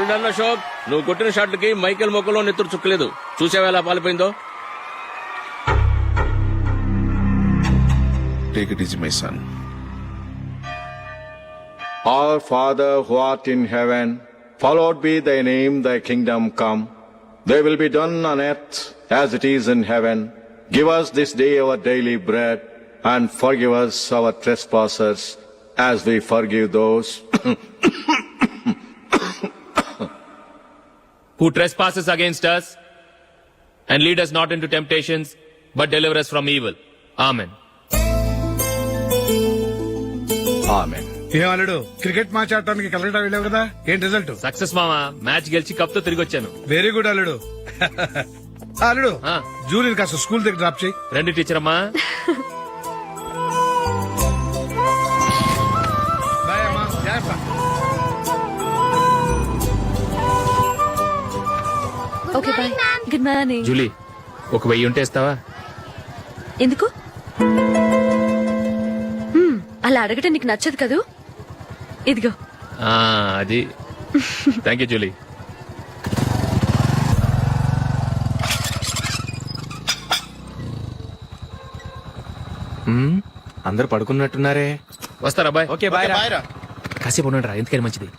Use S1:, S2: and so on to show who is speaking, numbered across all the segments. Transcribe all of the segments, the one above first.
S1: Done Ashok, నువ్వు కొట్టిన షాట్లకి Michael మొక్కలో నెత్తురు చుక్కలేదు. చూసావా ఎలా పాలిపోయిందో?
S2: Take it easy, my son.
S3: Our Father who art in heaven, hallowed be thy name, thy kingdom come. Thy will be done on earth as it is in heaven. Give us this day our daily bread, and forgive us our trespasses as we forgive those
S4: who trespasses against us, and lead us not into temptations, but deliver us from evil. Amen.
S3: Amen.
S5: ఏం అల్లుడు, cricket match ఆడటానికి కలకటా వెళ్ళావు కదా, ఏంటి result?
S4: Success మామా, match గెలిచి cup తో తిరిగి వచ్చాను.
S5: వెరీ గుడ్ అల్లుడు. అల్లుడు,
S4: ఆ.
S5: జూలిని కాస్త స్కూల్ దగ్గర డ్రాప్ చేయి.
S4: రండి టీచర్ అమ్మా.
S5: బాయ్ అమ్మా, జాగ్రత్త.
S6: Okay bye. Good morning.
S4: Julie, ఒక 1000 ఉంటే ఇస్తావా?
S6: ఎందుకు? అలా అడగటం నీకు నచ్చదు కదూ. ఇదిగో.
S4: అది. Thank you Julie.
S7: అందరు పడుకున్నట్టున్నారే.
S4: వస్తారా బాయ్?
S7: ఓకే బాయ్ రా.
S4: కాసేపు ఉండండి రా, ఎందుకని మంచిది.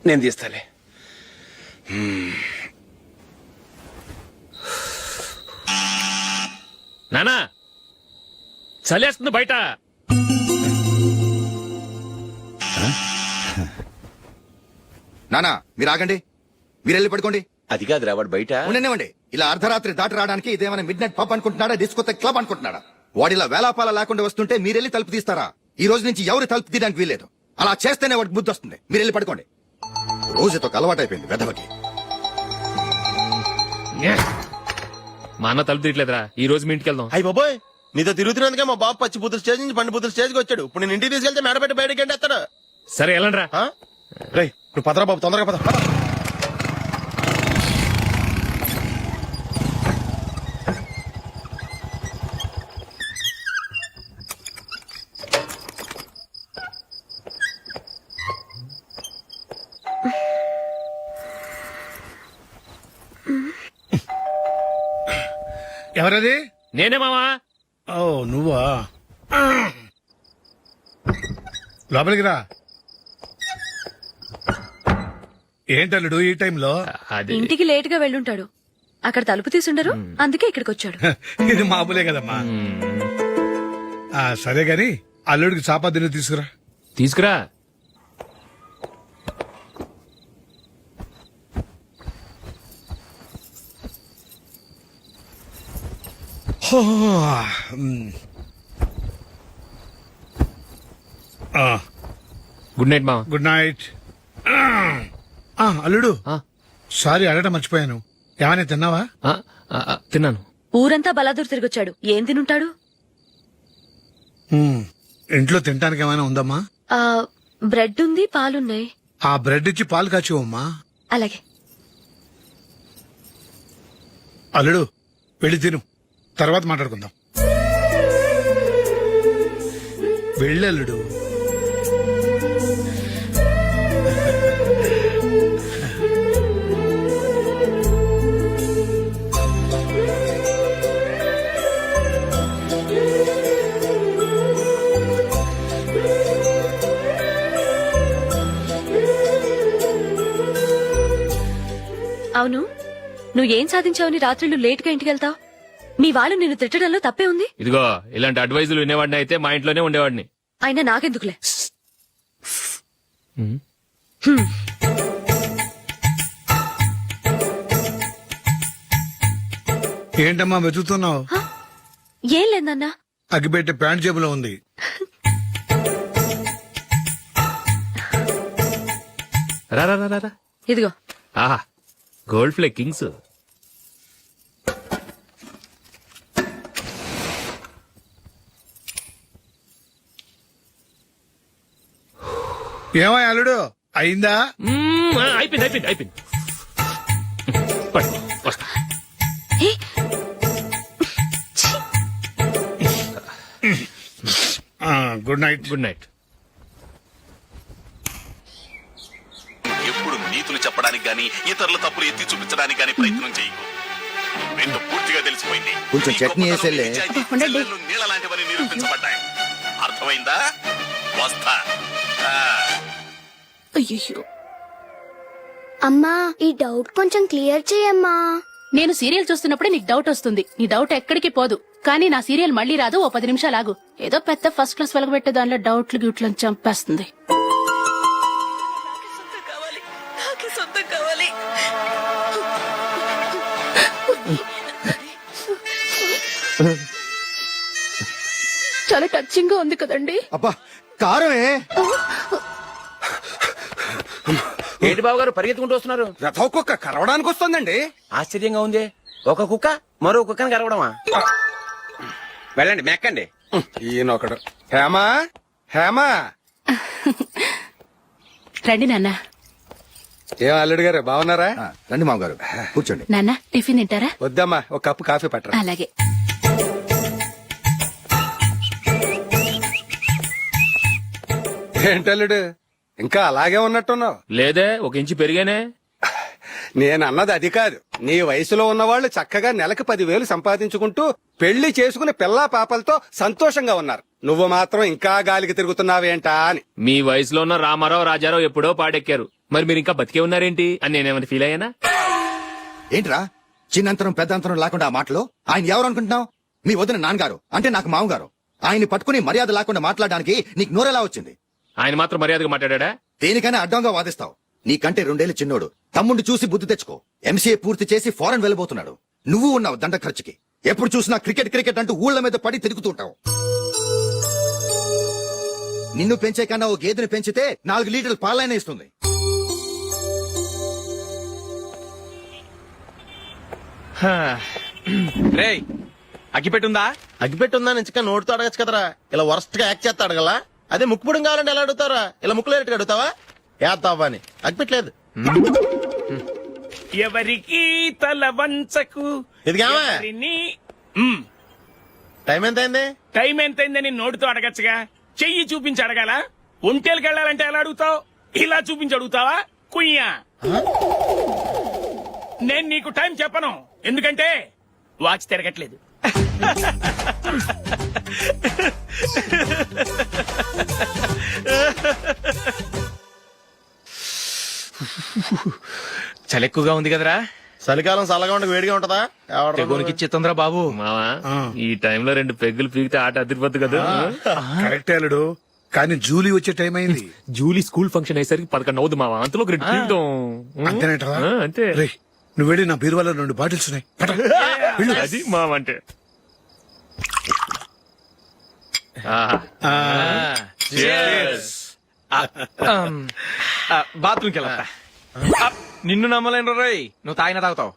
S7: నేను తీస్తాలే.
S4: నానా, చలేస్తుంది బయట.
S8: నానా మీరు ఆగండి, మీరెళ్ళి పడుకోండి.
S7: అది కాదురా, వాడు బయట
S8: ఉండనివ్వండి. ఇలా అర్ధరాత్రి దాటి రావడానికి ఇదేమైనా మిడ్ నైట్ పబ్ అనుకుంటున్నాడా, డిస్కోతే క్లబ్ అనుకుంటున్నాడా? వాడిలా వేలాపాల లేకుండా వస్తుంటే మీరెళ్ళి తలుపు తీస్తారా? ఈ రోజు నుంచి ఎవరు తలుపు తీయడానికి వీల్లేదు. అలా చేస్తేనే వాడికి బుద్ధి వస్తుంది. మీరెళ్ళి పడుకోండి. రోజుతో అలవాటైపోయింది వెధవకి.
S4: మా అన్న తలుపు తీయట్లేదురా, ఈ రోజు మీ ఇంటికి వెళ్దాం.
S9: అయ్యి బాబోయ్, నీతో తిరుగుతున్నందుకే మా బాబు పచ్చి బుద్ధుల స్టేజ్ నుంచి పండు బుద్ధుల స్టేజ్కి వచ్చాడు. ఇప్పుడు నేను ఇంటికి తీసుకెళ్తే మేడపెట్టి బయటకి ఎండేస్తాడు.
S4: సరే వెళ్ళండి రా.
S9: రేయ్, నువ్వు పదరా బాబు, తొందరగా పద.
S5: ఎవరది?
S4: నేనే మామా.
S5: ఓ నువ్వా? లోపలికి రా. ఏంటల్లుడు ఈ టైంలో?
S4: అది
S6: ఇంటికి లేట్ గా వెళ్ళుంటాడు. అక్కడ తలుపు తీసుండరు, అందుకే ఇక్కడికి వచ్చాడు.
S5: ఇది మామూలే కదమ్మా. సరే గాని అల్లుడికి చాపాదిని తీసుకురా.
S4: తీసుకురా. గుడ్ నైట్ మామా.
S5: Good night. అల్లుడు, సారీ అడగటం మర్చిపోయాను. ఏమైనా తిన్నావా?
S4: తిన్నాను.
S6: ఊరంతా బలాదూర్ తిరిగొచ్చాడు, ఏం తినుంటాడు?
S5: ఇంట్లో తినడానికి ఏమైనా ఉందమ్మా?
S6: బ్రెడ్ ఉంది, పాలున్నాయి.
S5: ఆ బ్రెడ్ ఇచ్చి పాలు కాచివమ్మా.
S6: అలాగే.
S5: అల్లుడు, వెళ్ళి తిను, తర్వాత మాట్లాడుకుందాం. వెళ్ళల్లుడు.
S6: అవును, నువ్వేం సాధించావని రాత్రులు లేట్ గా ఇంటికి వెళ్తావు? మీ వాళ్ళు నిన్ను తిట్టడంలో తప్పే ఉంది.
S4: ఇదిగో, ఇలాంటి అడ్వైజులు వినేవాడిని అయితే మా ఇంట్లోనే ఉండేవాడిని.
S6: అయినా నాకెందుకులే.
S5: ఏంటమ్మా వెతుకుతున్నావు?
S6: ఏం లేదన్నా.
S5: అగ్గిపెట్టే ప్యాంట్ జేబులో ఉంది.
S4: రా రా రా రా.
S6: ఇదిగో.
S4: ఆహా, గోల్డ్ ఫ్లే కింగ్స్.
S5: ఏమో అల్లుడు, అయిందా?
S4: అయిపోయింది అయిపోయింది అయిపోయింది.
S6: ఏ?
S5: Good night.
S4: Good night.
S2: ఎప్పుడు నీతులు చెప్పడానికి గాని ఇతరుల తప్పులు ఎత్తి చూపించడానికి గాని ప్రయత్నం చేయకు. రెండు పూర్తిగా తెలిసిపోయింది.
S8: కొంచెం
S2: నీ
S8: చట్నీ
S2: గొప్పతనం,
S8: వేసేలే.
S2: నిజాయితీ, చెల్లెళ్ళు నీళ్ళ లాంటివని నిరూపించబడ్డాయి. అర్థమైందా? వస్తా.
S6: అయ్యో,
S10: అమ్మా ఈ డౌట్ కొంచెం క్లియర్ చేయమ్మా.
S11: నేను సీరియల్ చూస్తున్నప్పుడే నీకు డౌట్ వస్తుంది. నీ డౌట్ ఎక్కడికి పోదు. కానీ నా సీరియల్ మళ్ళీ రాదు. ఓ 10 నిమిషాలు ఆగు. ఏదో పెద్ద ఫస్ట్ క్లాస్ వెలగబెట్టే దానిలో డౌట్లు గ్యూట్లను చంపేస్తుంది.
S6: నాకే సొంతం కావాలి.
S11: చాలా టచింగ్ గా ఉంది కదండి.
S8: అబ్బా కారమే.
S7: ఏంటి బాబు గారు పరిగెత్తుకుంటూ వస్తున్నారు?
S9: రథ కుక్క కరవడానికి వస్తుందండి.
S7: ఆశ్చర్యంగా ఉంది. ఒక కుక్క మరో కుక్కని కరవడమా? వెళ్ళండి మెక్కండి.
S9: ఈయనొకడు. హేమా హేమా.
S11: రండి నాన్న.
S9: ఏం అల్లుడు గారు బాగున్నారా?
S8: రండి మామగారు కూర్చోండి.
S11: నాన్న టిఫిన్ తింటారా?
S9: వద్దమ్మా, ఒక కప్పు కాఫీ పట్టరా.
S11: అలాగే.
S9: ఏంటల్లుడు ఇంకా అలాగే ఉన్నట్టున్నావు?
S4: లేదే, ఒక ఇంచు పెరిగానే.
S9: నేను అన్నది అది కాదు. నీ వయసులో ఉన్నవాళ్ళు చక్కగా నెలకు 10,000 సంపాదించుకుంటూ పెళ్లి చేసుకుని పిల్లా పాపలతో సంతోషంగా ఉన్నారు. నువ్వు మాత్రం ఇంకా గాలికి తిరుగుతున్నావేంటా అని.
S4: మీ వయసులో ఉన్న రామారావు రాజారావు ఎప్పుడో పాడెక్కారు. మరి మీరు ఇంకా బతికే ఉన్నారేంటి అని నేనేమైనా ఫీల్ అయ్యానా?
S8: ఏంట్రా చిన్నంతరం పెద్దంతరం లేకుండా ఆ మాటలు? ఆయన ఎవరు అనుకుంటున్నావు? మీ వదిన నాన్నగారు అంటే నాకు మామగారు. ఆయన్ని పట్టుకుని మర్యాద లేకుండా మాట్లాడడానికి నీకు నోరెలా వచ్చింది?
S4: ఆయన మాత్రం మర్యాదగా మాట్లాడా?
S8: దేనికైనా అడ్డంగా వాదిస్తావు. నీకంటే 2 ఏళ్లు చిన్నోడు. తమ్ముడు చూసి బుద్ధి తెచ్చుకో. ఎంసీఏ పూర్తి చేసి ఫారెన్ వెళ్ళబోతున్నాడు. నువ్వు ఉన్నావు దండ ఖర్చుకి. ఎప్పుడు చూసినా క్రికెట్ క్రికెట్ అంటూ ఊళ్ల మీద పడి తిరుగుతుంటావు. నిన్ను పెంచే కన్నా ఓ గేదెని పెంచితే 4 లీటర్లు పాలైనా ఇస్తుంది.
S7: రేయ్ అగ్గిపెట్టుందా?
S9: అగ్గిపెట్టుందా నుంచి నోటితో అడగచ్చు కదరా. ఇలా వరస్ట్ గా యాక్ట్ చేస్తా అడగలా? అదే ముక్కుపుడం కావాలంటే ఎలా అడుగుతారా? ఇలా ముక్కులేటట్టు అడుగుతావా? ఏత్తావా అని అగ్గిపెట్టలేదు.
S1: ఎవరికి తల వంచకు.
S9: ఇది కావా? టైం ఎంత అయింది?
S1: టైం ఎంతైందని నోటితో అడగచ్చుగా, చెయ్యి చూపించి అడగాల. ఒంటేలకు వెళ్ళాలంటే ఎలా అడుగుతావు? ఇలా చూపించి అడుగుతావా? కుయ్యా. నేను నీకు టైం చెప్పను, ఎందుకంటే వాచ్ తిరగట్లేదు.
S7: చలి ఎక్కువగా ఉంది కదరా?
S9: చలికాలం చల్లగా ఉండి వేడిగా ఉంటదా?
S7: తెగోనికి ఇచ్చేతుందిరా బాబు.
S4: మావా, ఈ టైంలో 2 పెగ్గులు పీకితే ఆట అదిరిపోద్దు కదా.
S5: కరెక్ట్ అల్లుడు, కానీ జూలీ వచ్చే టైం అయింది.
S4: జూలీ స్కూల్ ఫంక్షన్ అయ్యేసరికి 11 అవుతుంది మావా. అంతలో 2 పీకుతాం.
S5: అంతేనేటరా?
S4: అంతే.
S5: రేయ్, నువ్వు వెళ్ళి నా బీరువాలో 2 బాటిల్స్ ఉన్నాయి. పట. వెళ్ళు.
S4: అది మావ అంటే.
S7: బాత్రూమ్కి వెళ్ళా. నిన్ను నమ్మలేను రోయ్, నువ్వు తాగినా తాగుతావు.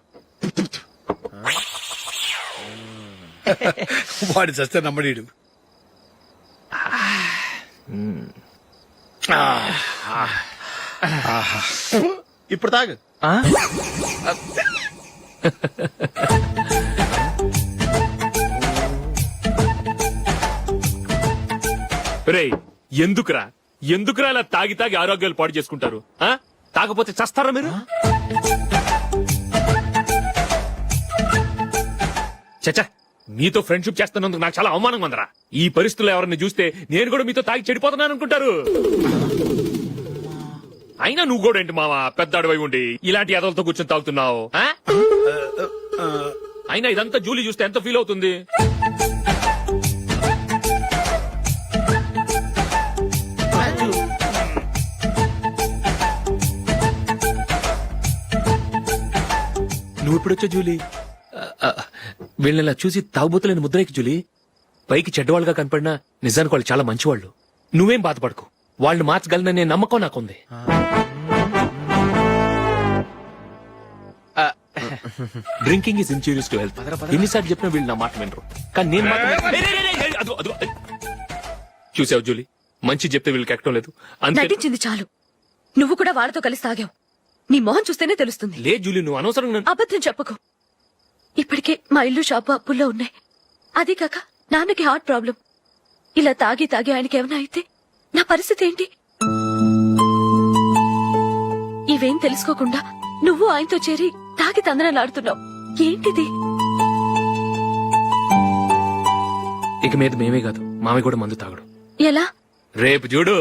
S5: వాడి చస్తే నమ్మడీడు.
S9: ఇప్పుడు తాగు.
S4: రేయ్, ఎందుకురా ఇలా తాగి తాగి ఆరోగ్యాలు పాడు చేసుకుంటారు? తాగపోతే చస్తారా మీరు? చచ్చా, మీతో ఫ్రెండ్షిప్ చేస్తున్నందుకు నాకు చాలా అవమానంగా ఉందరా. ఈ పరిస్థితుల్లో ఎవరిని చూస్తే నేను కూడా మీతో తాగి చెడిపోతున్నాను అనుకుంటారు. అయినా నువ్వు కూడా ఏంటి మావా, పెద్ద అడవై ఉండి ఇలాంటి ఎదలతో కూర్చొని తాగుతున్నావు? అయినా ఇదంతా జూలీ చూస్తే ఎంత ఫీల్ అవుతుంది? నువ్వు ఇప్పుడొచ్చా జూలీ? వీళ్ళని చూసి తాగుబోతులేని ముద్రేకి జూలీ. పైకి చెడ్డవాళ్ళుగా కనపడినా నిజానికి వాళ్ళు చాలా మంచివాళ్ళు. నువ్వేం బాధపడకు, వాళ్ళని మార్చగలననే నమ్మకం నాకుంది. Drinking is injurious to health. ఎన్నిసార్లు చెప్పినా వీళ్ళు నా మాట వినరు. కానీ నేను మాత్రం చూసావు జూలీ, మంచి చెప్తే వీళ్ళకి ఎక్కడం లేదు. అంతే.
S6: నటించింది చాలు. నువ్వు కూడా వాళ్ళతో కలిసి తాగావు. నీ మొహం చూస్తేనే తెలుస్తుంది.
S4: లే జూలీ, నువ్వు అనవసరంగా
S6: అబద్ధం చెప్పకు. ఇప్పటికే మా ఇల్లు షాపు అప్పుల్లో ఉన్నాయి. అదే కాక నాన్నకి హార్ట్ ప్రాబ్లం. ఇలా తాగి తాగి ఆయనకి ఏమైనా అయితే నా పరిస్థితి ఏంటి? ఇవేం తెలుసుకోకుండా నువ్వు ఆయనతో చేరి తాగి తందనాలాడుతున్నావు. ఏంటిది?
S4: ఇక మీద మేమే కాదు, మామి కూడా మందు తాగడు.
S6: ఎలా?
S4: రేపు చూడు.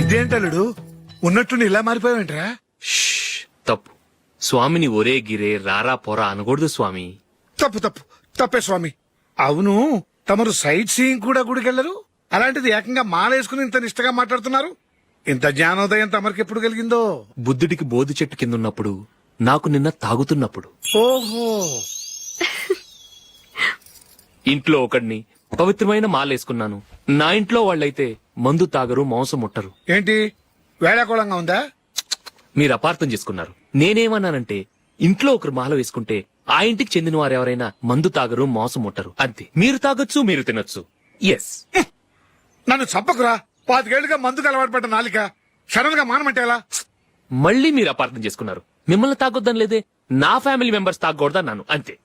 S5: ఇదేంటలుడు ఉన్నట్టుండి ఇలా మారిపోయావేంట్రా?
S4: షష్, తప్పు. స్వామిని ఒరే గిరే రారా పోరా అనకూడదు స్వామి.
S5: తప్పు తప్పు తప్పే స్వామి. అవును, తమరు సైట్ సీయింగ్ కూడా గుడికెళ్లరు, అలాంటిది ఏకంగా మాలేసుకుని ఇంత నిష్టగా మాట్లాడుతున్నారు. ఇంత జ్ఞానోదయం తమరికి ఎప్పుడు కలిగిందో?
S4: బుద్ధుడికి బోధి చెట్టు కిందున్నప్పుడు, నాకు నిన్న తాగుతున్నప్పుడు.
S5: ఓహో,
S4: ఇంట్లో ఒకడిని పవిత్రమైన మాలేసుకున్నాను. నా ఇంట్లో వాళ్ళైతే మందు తాగరు, మాంసం ముట్టరు.
S5: ఏంటి వేళాకోళంగా ఉందా?
S4: మీరు అపార్థం చేసుకున్నారు. నేనేమన్నానంటే ఇంట్లో ఒకరు మాల వేసుకుంటే ఆ ఇంటికి చెందిన వారు ఎవరైనా మందు తాగరు, మాంసం ముట్టరు, అంతే. మీరు తాగొచ్చు, మీరు తినొచ్చు. ఎస్.
S5: నన్ను చంపకురా. 5 ఏళ్లుగా మందుకు అలవాటు పడ్డ నాలిక సడన్ గా మానమంటే ఎలా?
S4: మళ్ళీ మీరు అపార్థం చేసుకున్నారు. మిమ్మల్ని తాగొద్దని లేదే, నా ఫ్యామిలీ మెంబర్స్ తాగకూడదన్నాను, అంతే.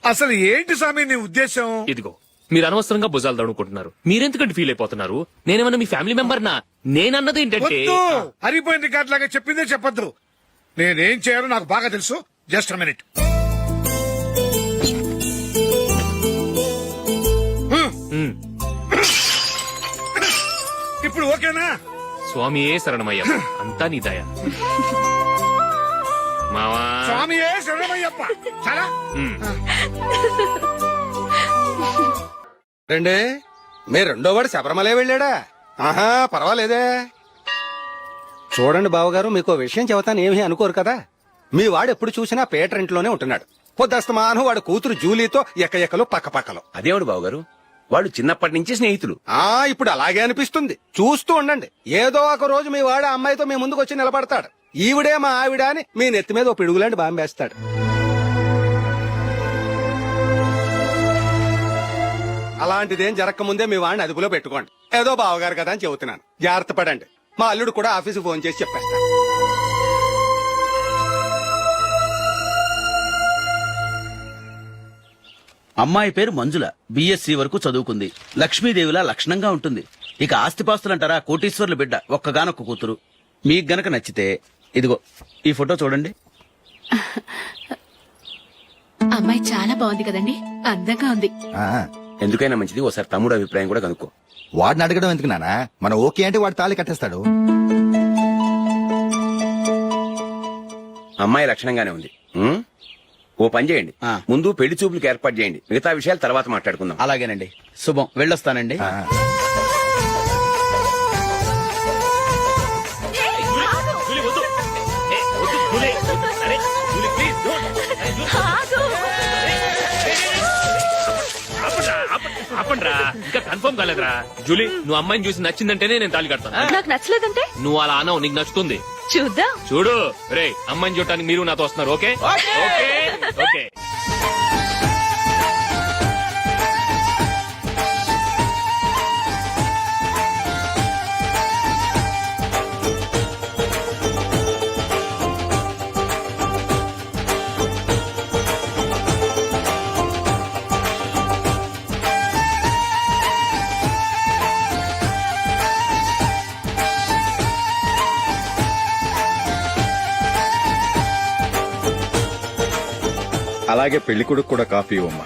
S5: అసలు ఏంటి స్వామి నీ ఉద్దేశం?
S4: ఇదిగో, మీరు అనవసరంగా భుజాలు దడుకుంటున్నారు. మీరెందుకంటే ఫీల్ అయిపోతున్నారు? నేనేమన్నా మీ ఫ్యామిలీ మెంబర్ నా? నేనన్నది ఏంటంటే
S5: వద్దు, హరిపోయిన రికార్డ్ లాగా చెప్పిందే చెప్పొద్దు. నేనేం చేయాలో నాకు బాగా తెలుసు. Just minute. ఇప్పుడు ఓకేనా?
S4: స్వామియే శరణమయ్య, అంతా నీ దయ. మావా
S5: స్వామియే శరణమయ్యప్ప. చాలా
S9: రండి. మీ రెండో వాడు శబరిమలే వెళ్ళాడా? ఆహా, పర్వాలేదే. చూడండి బావగారు, మీకు విషయం చెబుతాను, ఏమీ అనుకోరు కదా. మీ వాడు ఎప్పుడు చూసినా పీటర్ ఇంట్లోనే ఉంటున్నాడు. పొద్దస్తమానం వాడు కూతురు జూలీతో ఎక్కలు పక్కపక్కలు.
S7: అదేవిడు బావగారు, వాళ్ళు చిన్నప్పటి నుంచి స్నేహితులు.
S9: ఇప్పుడు అలాగే అనిపిస్తుంది. చూస్తూ ఉండండి, ఏదో ఒక రోజు మీ వాడు ఆ అమ్మాయితో మీ ముందుకు వచ్చి నిలబడతాడు. ఈవిడే మా ఆవిడ అని మీ నెత్తి మీద ఓ పిడుగులాంటి బాంబేస్తాడు. అలాంటిదేం జరగకముందే మీ వాడిని అదుపులో పెట్టుకోండి. ఏదో బావగారు కదా అని చెబుతున్నాను, జాగ్రత్త పడండి. మా అల్లుడు కూడా ఆఫీసు ఫోన్ చేసి చెప్పేస్తాను.
S12: అమ్మాయి పేరు మంజుల, బిఎస్సి వరకు చదువుకుంది. లక్ష్మీదేవిలా లక్షణంగా ఉంటుంది. ఇక ఆస్తిపాస్తులంటారా, కోటీశ్వర్లు బిడ్డ, ఒక్కగానొక్క కూతురు. మీకు గనక నచ్చితే ఇదిగో ఈ ఫోటో చూడండి.
S11: అమ్మాయి చాలా బాగుంది కదండి, అందంగా ఉంది.
S7: ఎందుకైనా మంచిది ఒకసారి తమ్ముడు అభిప్రాయం కూడా కనుక్కో.
S8: వాడిని అడగడం ఎందుకు నానా? మనం ఓకే అంటే వాడు తాళి కట్టేస్తాడు.
S7: అమ్మాయి లక్షణంగానే ఉంది. ఓ పని చేయండి, ముందు పెళ్లి చూపులకు ఏర్పాటు చేయండి, మిగతా విషయాలు తర్వాత మాట్లాడుకుందాం.
S12: అలాగేనండి, శుభం, వెళ్ళొస్తానండి.
S4: ఆపండ్రా, ఇంకా కన్ఫర్మ్ కాలేదురా. జూలీ, నువ్వు అమ్మాయిని చూసి నచ్చిందంటేనే నేను తాళి కడతాను.
S6: నాకు నచ్చలేదంటే
S4: నువ్వు అలా అనవు, నీకు నచ్చుతుంది.
S6: చూద్దాం.
S4: చూడు రే, అమ్మాయిని చూడటానికి మీరు నాతో వస్తున్నారు. Okay okay okay.
S3: అలాగే పెళ్లి కొడుకు కూడా కాఫీ ఇవ్వమ్మా.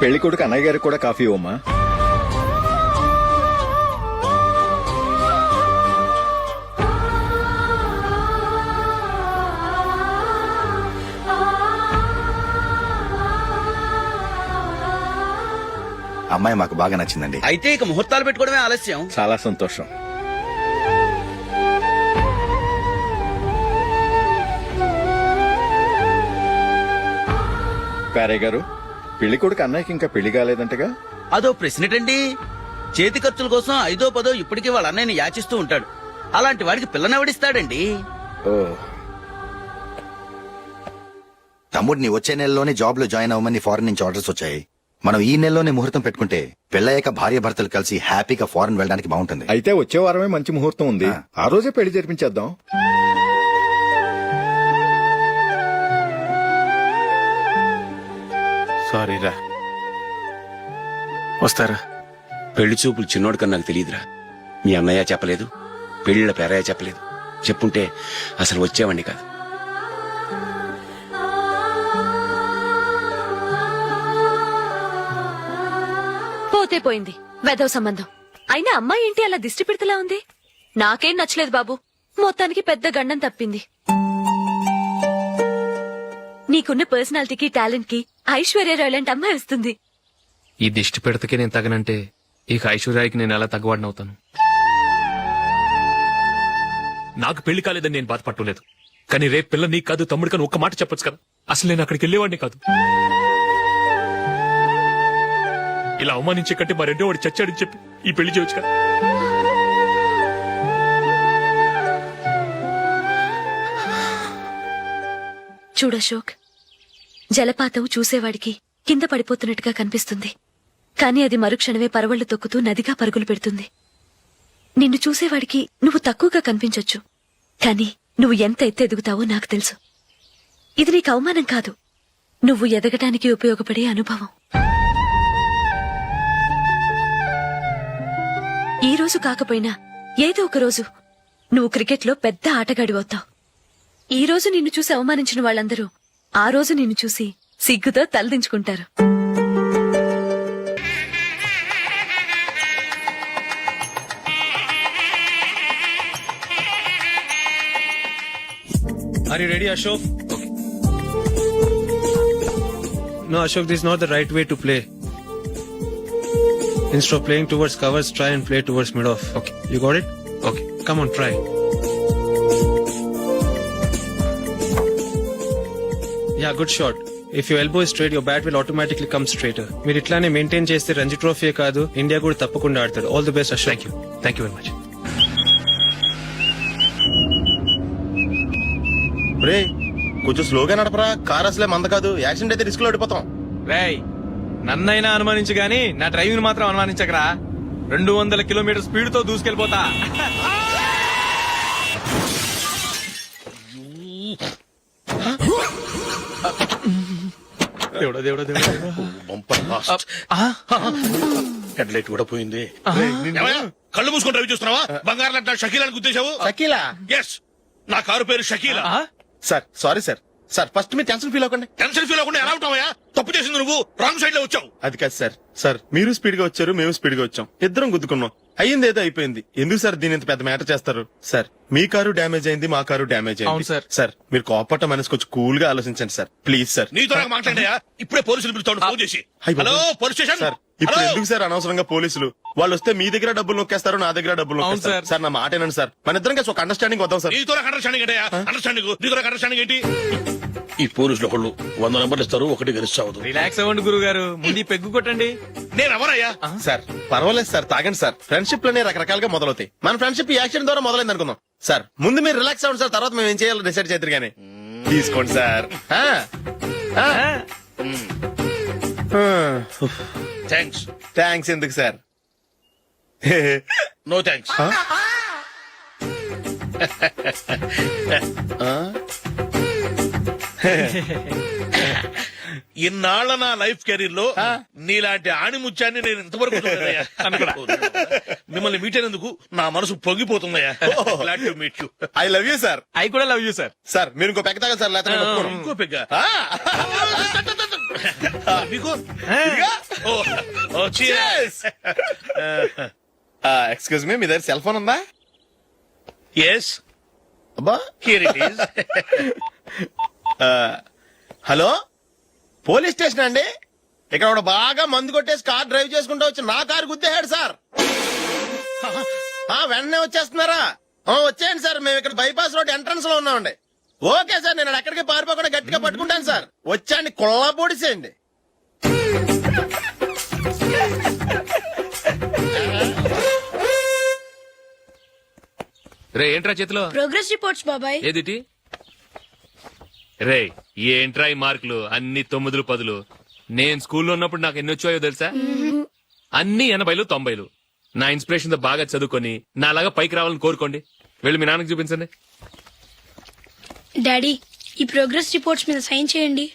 S3: పెళ్లి కొడుకు అన్నయ్య గారికి కూడా కాఫీ ఇవ్వమ్మా.
S8: అమ్మాయి మాకు బాగా నచ్చిందండి.
S12: అయితే ఇక ముహూర్తాలు పెట్టుకోవడమే ఆలస్యం.
S3: చాలా సంతోషం. పేరయ్య గారు, పెళ్లి కొడుకు అన్నయ్యకి ఇంకా పెళ్లి కాలేదంటగా?
S12: అదో ప్రశ్నటండి. చేతి ఖర్చుల కోసం 5దో 10దో ఇప్పటికీ వాళ్ళ అన్నయ్యని యాచిస్తూ ఉంటాడు. అలాంటి వాడికి పిల్లనెవడిస్తాడండి?
S3: ఓ,
S8: తమ్ముడిని వచ్చే నెలలోనే జాబ్ లో జాయిన్ అవ్వమని ఫారెన్ నుంచి ఆర్డర్స్ వచ్చాయి. మనం ఈ నెలలోనే ముహూర్తం పెట్టుకుంటే పెళ్ళయ్యాక భార్య భర్తలు కలిసి హ్యాపీగా ఫారెన్ వెళ్ళడానికి బాగుంటుంది.
S3: అయితే వచ్చే వారమే మంచి ముహూర్తం ఉంది. ఆ రోజే పెళ్లి జరిపించేద్దాం.
S1: సారీరా. వస్తారా?
S7: పెళ్లి చూపులు చిన్నోడు కన్నా నాకు తెలియదురా. మీ అన్నయ్య చెప్పలేదు, పెళ్లిళ్ళ పేరయ్య చెప్పలేదు. చెప్పుంటే అసలు వచ్చేవాడిని కాదు.
S6: పోతే పోయింది వెధవ సంబంధం. అయినా అమ్మాయి ఏంటి అలా దిష్టి పెడతలా ఉంది? నాకేం నచ్చలేదు బాబు. మొత్తానికి పెద్ద గండం తప్పింది. నీకున్న పర్సనాలిటీకి టాలెంట్ కి ఐశ్వర్యరాయ్ లాంటి అమ్మాయి వస్తుంది.
S4: ఈ దిష్టి పెడతకే నేను తగనంటే ఇక ఐశ్వర్యానికి నేను ఎలా తగ్గవాడినవుతాను? నాకు పెళ్లి కాలేదని నేను బాధపడలేదు, కానీ రేపు పిల్ల నీకు కాదు తమ్ముడు కానీ ఒక్క మాట చెప్పొచ్చు కదా. అసలు నేను అక్కడికి వెళ్ళేవాడిని కాదు. ఇలా అవమానించే కంటే మా రెండో వాడు చచ్చాడని చెప్పి ఈ పెళ్లి చేయొచ్చు కదా.
S6: చూడశోక్, జలపాతం చూసేవాడికి కింద పడిపోతున్నట్టుగా కనిపిస్తుంది, కానీ అది మరుక్షణమే పరవళ్లు తొక్కుతూ నదిగా పరుగులు పెడుతుంది. నిన్ను చూసేవాడికి నువ్వు తక్కువగా కనిపించొచ్చు, కానీ నువ్వు ఎంత ఎత్తు ఎదుగుతావో నాకు తెలుసు. ఇది నీకు అవమానం కాదు, నువ్వు ఎదగటానికి ఉపయోగపడే అనుభవం. ఈ రోజు కాకపోయినా ఏదో ఒక రోజు నువ్వు క్రికెట్లో పెద్ద ఆటగాడివవుతావు. ఈ రోజు నిన్ను చూసి అవమానించిన వాళ్ళందరూ ఆ రోజు నిన్ను చూసి సిగ్గుతో తలదించుకుంటారు.
S4: Are you ready, Ashok? Okay. No, Ashok, this is not the right way to play. Instead of playing towards covers, try and play towards mid-off. Okay. You got it? Okay. Come on, try. Yeah, good shot. If your elbow is straight, your bat will automatically come straighter. మీరు ఇట్లానే maintain చేస్తే Ranji trophy కాదు, India కూడా తప్పకుండా ఆడతాడు. All the best, Ashok. Thank you very much.
S2: రే కొంచెం స్లోగా నడపరా, కార్ అసలే మంద కాదు. యాక్సిడెంట్ అయితే రిస్క్ లో ఓడిపోతాం.
S4: రేయ్, నన్నైనా అనుమానించు గాని నా డ్రైవింగ్ మాత్రం అనుమానించకరా. 200 కిలోమీటర్ స్పీడ్ తో దూసుకెళ్ళిపోతా. దేవుడా దేవుడా దేవుడా.
S1: హెడ్ లైట్ కూడా పోయింది. ఏమయ్యా, కళ్ళు మూసుకొని రవి చూస్తున్నావా? బంగారు లాంటి షకీలాని గుర్తించావు?
S2: షకీలా?
S1: ఎస్, నా కారు పేరు Shakeela.
S2: Sir sorry sir. Sir first మీరు టెన్షన్ ఫీల్ అవ్వకండి.
S1: టెన్షన్ ఫీల్ అవ్వకుండా ఎలా ఉంటావయ్యా? తప్పు చేసింది నువ్వు, రాంగ్ సైడ్ లో వచ్చావు.
S2: అది కాదు సార్. సార్ మీరు స్పీడ్ గా వచ్చారు, మేము స్పీడ్ గా వచ్చాం, ఇద్దరం గుద్దుకున్నాం. అయ్యింది ఏదో అయిపోయింది. ఎందుకు సార్ దీని ఇంత పెద్ద మ్యాటర్ చేస్తారు? సార్ మీ కారు డ్యామేజ్ అయింది, మా కారు డ్యామేజ్ అయింది.
S4: సార్.
S2: సార్ మీరు కోపట్ట మనసు కొంచెం కూల్ గా ఆలోచించండి సార్, ప్లీజ్ సార్.
S1: నీతో నాకు మాట్లాడయా? ఇప్పుడే పోలీసులు పిలుస్తాడు, ఫోన్ చేసి.
S2: అయ్ బాబోయ్.
S1: Hello police station.
S2: సార్ ఇప్పుడు
S1: హలో?
S2: ఎందుకు సార్ అనవసరంగా పోలీసులు? వాళ్ళు వస్తే మీ దగ్గర డబ్బులు నొక్కేస్తారు, నా దగ్గర డబ్బులు నొక్కేస్తారు. సార్ నా మాట ఏనండి సార్, మన ఇద్దరం కలిసి ఒక అండర్స్టాండింగ్ వద్దాం సార్.
S1: నీతో నాకు అండర్స్టాండింగ్ ఏంటయ్యా? అండర్స్టాండింగ్ నీతో నాకు అండర్స్టాండింగ్ ఏంటి? ఈ పోలీసులు ఒకళ్ళు 100 నెంబర్లు ఇస్తారు, ఒకటి గెలుస్తావు.
S4: రిలాక్స్ అవ్వండి గురువు గారు, ముందు పెగ్గు కొట్టండి.
S1: నేను ఎవరయ్యా?
S2: సార్ పర్వాలేదు సార్, తాగండి సార్. ఫ్రెండ్షిప్ లోనే రకరకాలుగా మొదలవుతాయి. మన ఫ్రెండ్షిప్ ఈ యాక్సిడెంట్ ద్వారా మొదలైంది అనుకుందాం. సార్ ముందు మీరు రిలాక్స్ అవ్వండి సార్, తర్వాత మేము ఏం చేయాలో డిసైడ్ చేద్దరు గానీ. తీసుకోండి సార్.
S1: థ్యాంక్స్.
S2: థ్యాంక్స్ ఎందుకు సార్?
S1: No thanks. ఇన్నాళ్ల నా లైఫ్ కెరీర్ లో నీలాంటి ఆణిముత్యాన్ని నేను ఇంతవరకు చూడలేదయ్యా. మిమ్మల్ని మీట్ అయినందుకు నా మనసు పొంగిపోతుందయ్యా. Glad to meet you.
S2: I love you sir.
S4: I కూడా లవ్ యూ సార్.
S2: సార్ మీరు ఇంకో పెక్క తాగండి సార్, లేకపోతే నేను ఒప్పుకోను.
S1: ఇంకో పెగ్గ. మీకు
S2: ఇదిగా.
S1: ఓ, ఓ, cheers.
S2: ఎక్స్క్యూజ్ మీ దగ్గర సెల్ ఫోన్ ఉందా?
S1: Yes,
S2: అబ్బా
S1: here it is.
S2: Hello, police station అండి. ఇక్కడ ఒకడు బాగా మందు కొట్టేసి కార్ డ్రైవ్ చేసుకుంటూ వచ్చి నా కారు గుద్దేశాడు సార్. వెంటనే వచ్చేస్తున్నారా? వచ్చేయండి సార్, మేము ఇక్కడ బైపాస్ రోడ్ ఎంట్రన్స్ లో ఉన్నామండి. ఓకే సార్, నేను ఎక్కడికి పారిపోకుండా గట్టిగా పట్టుకుంటాను సార్. వచ్చాండి, కుళ్ళా పొడిసేయండి.
S4: రే ఏంట్రా చేతిలో
S10: ప్రోగ్రెస్ రిపోర్ట్స్ బాబాయ్.
S4: ఏదిటి? రే ఏంట్రా ఈ మార్కులు అన్ని 9, 10? నేను స్కూల్లో ఉన్నప్పుడు నాకు ఎన్ని వచ్చాయో తెలుసా? అన్ని 80, 90. నా ఇన్స్పిరేషన్ తో బాగా చదువుకొని నాలాగా పైకి రావాలని కోరుకోండి. వెళ్ళి మీ నాన్నకి చూపించండి.
S10: డాడీ, ఈ ప్రోగ్రెస్ రిపోర్ట్స్ మీద సైన్ చేయండి.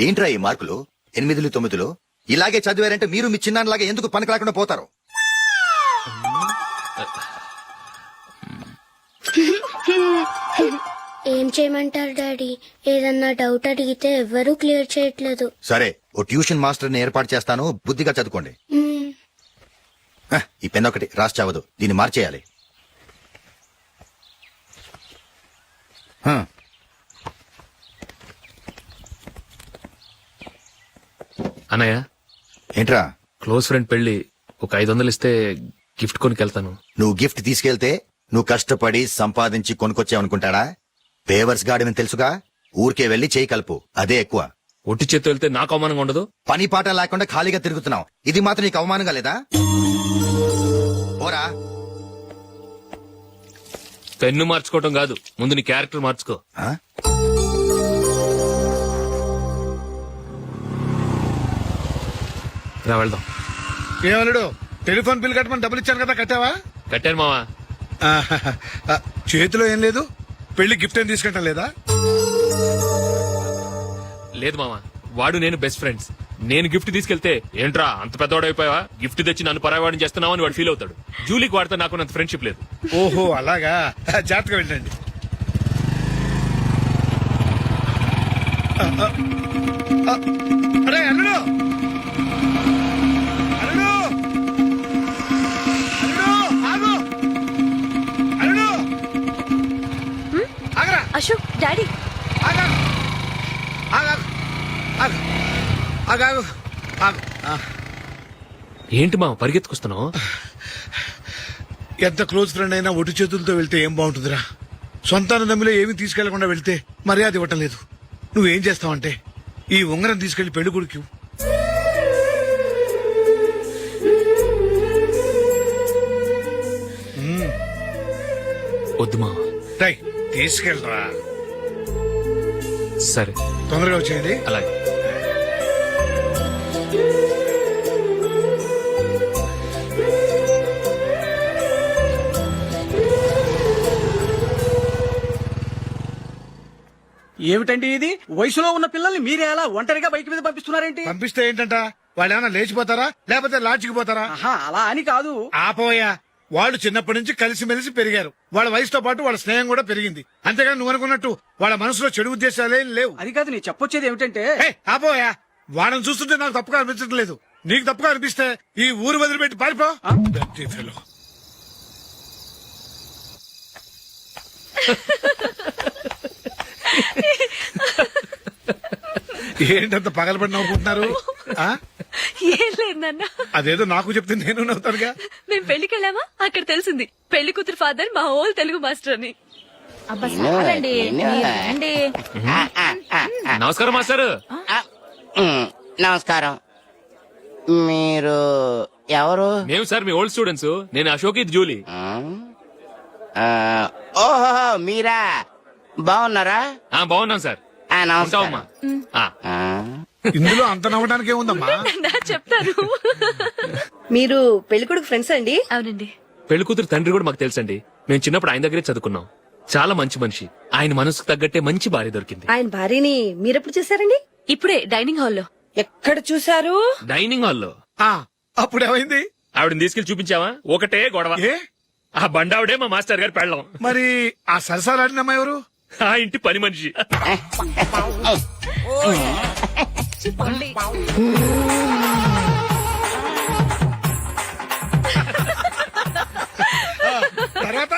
S8: ఏంట్రా ఈ మార్కులు 8, 9? ఇలాగే చదివారంటే మీరు మీ చిన్నాన్నలాగా ఎందుకు పనికి రాకుండా పోతారు?
S10: ఏం చేయమంటారు డాడీ? ఏదన్నా డౌట్ అడిగితే ఎవ్వరూ క్లియర్ చేయట్లేదు.
S8: సరే, ఓ ట్యూషన్ మాస్టర్ ని ఏర్పాటు చేస్తాను, బుద్ధిగా చదువుకోండి. ఈ పెన్ ఒకటి రాసి చావదు, దీన్ని మార్చేయాలి.
S4: అన్నయ్య,
S8: ఏంట్రా?
S4: క్లోజ్ ఫ్రెండ్ పెళ్లి ఒక 500 ఇస్తే గిఫ్ట్ కొనికెళ్తాను.
S8: నువ్వు గిఫ్ట్ తీసుకెళ్తే నువ్వు కష్టపడి సంపాదించి కొనుక్కొచ్చావనుకుంటాడా? పేవర్స్ గార్డెన్ తెలుసుగా, ఊరికే వెళ్లి చేయి కలుపు, అదే ఎక్కువ.
S4: ఒట్టి చేత్తో వెళ్తే నాకు అవమానంగా ఉండదు?
S8: పని పాట లేకుండా ఖాళీగా తిరుగుతున్నావు, ఇది మాత్రం నీకు అవమానంగా లేదా? పోరా.
S4: పెన్ను మార్చుకోవటం కాదు, ముందు నీ క్యారెక్టర్ మార్చుకో.
S8: ఆ?
S4: రా వెళ్దాం.
S5: ఏమన్నాడు? టెలిఫోన్ బిల్ కట్టమని డబ్బులు ఇచ్చాను కదా, కట్టావా?
S4: కట్టాను మావా.
S5: చేతిలో ఏం లేదు, పెళ్లి గిఫ్ట్ ఏం తీసుకుంటాం లేదా?
S4: లేదు మావా, వాడు నేను బెస్ట్ ఫ్రెండ్స్. నేను గిఫ్ట్ తీసుకెళ్తే ఏంట్రా అంత పెద్దవాడు అయిపోయావా, గిఫ్ట్ తెచ్చి నన్ను పరాయవాడిని చేస్తున్నావు అని వాడు ఫీల్ అవుతాడు. జూలీకి వాడితే నాకు అంత ఫ్రెండ్షిప్ లేదు.
S5: ఓహో అలాగా, జాగ్రత్తగా వెళ్ళండి. అరే అల్లుడు, అల్లుడు, అల్లుడు, ఆగు, అల్లుడు, ఆగరా,
S6: అశోక్, డాడీ.
S5: ఆగా, ఆగా, ఆగు, ఆగాగు, ఆగు.
S4: ఏంటి మావ పరిగెత్తుకొస్తున్నావు?
S5: ఎంత క్లోజ్ ఫ్రెండ్ అయినా ఒటి చేతులతో వెళ్తే ఏం బాగుంటుందిరా? సొంతాన దమ్మిలో ఏమీ తీసుకెళ్లకుండా వెళ్తే మర్యాద ఇవ్వటం లేదు. నువ్వేం చేస్తావంటే ఈ ఉంగరం తీసుకెళ్లి పెళ్లి కొడుకు
S4: వద్దు మావ.
S5: తీసుకెళ్ళరా.
S4: సరే
S5: తొందరగా వచ్చేయండి.
S4: అలాగే.
S12: ఏమిటండి ఇది? వయసులో ఉన్న పిల్లల్ని మీరే అలా ఒంటరిగా బైక్ మీద పంపిస్తున్నారేంటి?
S5: పంపిస్తే ఏంటంట, వాళ్ళు ఏమైనా లేచిపోతారా లేకపోతే లాడ్జికి పోతారా?
S12: ఆహా, అలా అని కాదు.
S5: ఆపోయా, వాళ్ళు చిన్నప్పటి నుంచి కలిసిమెలిసి పెరిగారు. వాళ్ళ వయసుతో పాటు వాళ్ళ స్నేహం కూడా పెరిగింది. అంతేగాని నువ్వు అనుకున్నట్టు వాళ్ళ మనసులో చెడు ఉద్దేశాలేం లేవు.
S12: అది కాదు, నేను చెప్పొచ్చేది ఏమిటంటే,
S5: ఆపోయా, వాళ్ళని చూస్తుంటే నాకు తప్పుగా అనిపించడం లేదు. నీకు తప్పుగా అనిపిస్తే ఈ ఊరు వదిలిపెట్టి పారిపో. Dirty fellow. ఏంటంత పగలబడి నవ్వుకుంటున్నారు?
S6: ఏం లేదు నాన్న.
S5: అదేదో నాకు చెప్తే నేను నవ్వుతానుగా.
S6: మేము పెళ్లికి వెళ్ళామా, అక్కడ తెలిసింది పెళ్లి కూతురు ఫాదర్ మా హోల్ తెలుగు మాస్టర్ అని.
S4: నమస్కారం మాస్టర్.
S13: నమస్కారం. మీరు ఎవరు?
S4: మేము సార్ మీ ఓల్డ్ స్టూడెంట్స్. నేను అశోక్, ఇది జూలీ.
S13: ఓహో, మీరా? బాగున్నారా?
S4: బాగున్నాం సార్.
S13: నమస్కారం.
S5: ఇందులో అంత నవ్వడానికి ఏముందమ్మా?
S6: చెప్తాను.
S11: మీరు పెళ్లికొడుకు ఫ్రెండ్స్ అండి?
S6: అవునండి.
S4: పెళ్లి కూతురు తండ్రి కూడా మాకు తెలుసండి. మేము చిన్నప్పుడు ఆయన దగ్గరే చదువుకున్నాం. చాలా మంచి మనిషి. ఆయన మనసుకు తగ్గట్టే మంచి భార్య దొరికింది.
S11: ఆయన భార్యని మీరెప్పుడు చూసారండి?
S6: ఇప్పుడే డైనింగ్ హాల్లో.
S11: ఎక్కడ చూసారు?
S4: డైనింగ్ హాల్లో.
S5: అప్పుడు ఏమైంది?
S4: ఆవిడని తీసుకెళ్లి చూపించావా? ఒకటే గొడవ.
S5: ఏ?
S4: ఆ బండావిడే మా మాస్టర్ గారు పెళ్ళం.
S5: మరి ఆ సరసాలాడిన అమ్మాయి ఎవరు?
S4: ఆ ఇంటి పని మనిషి.
S5: తర్వాత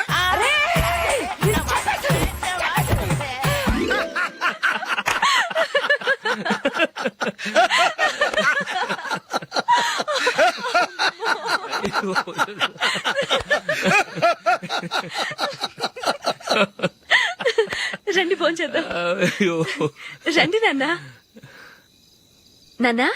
S6: రండి ఫోన్ చేద్దాం.
S4: అయ్యో.
S6: రండి నాన్నా. నాన్నా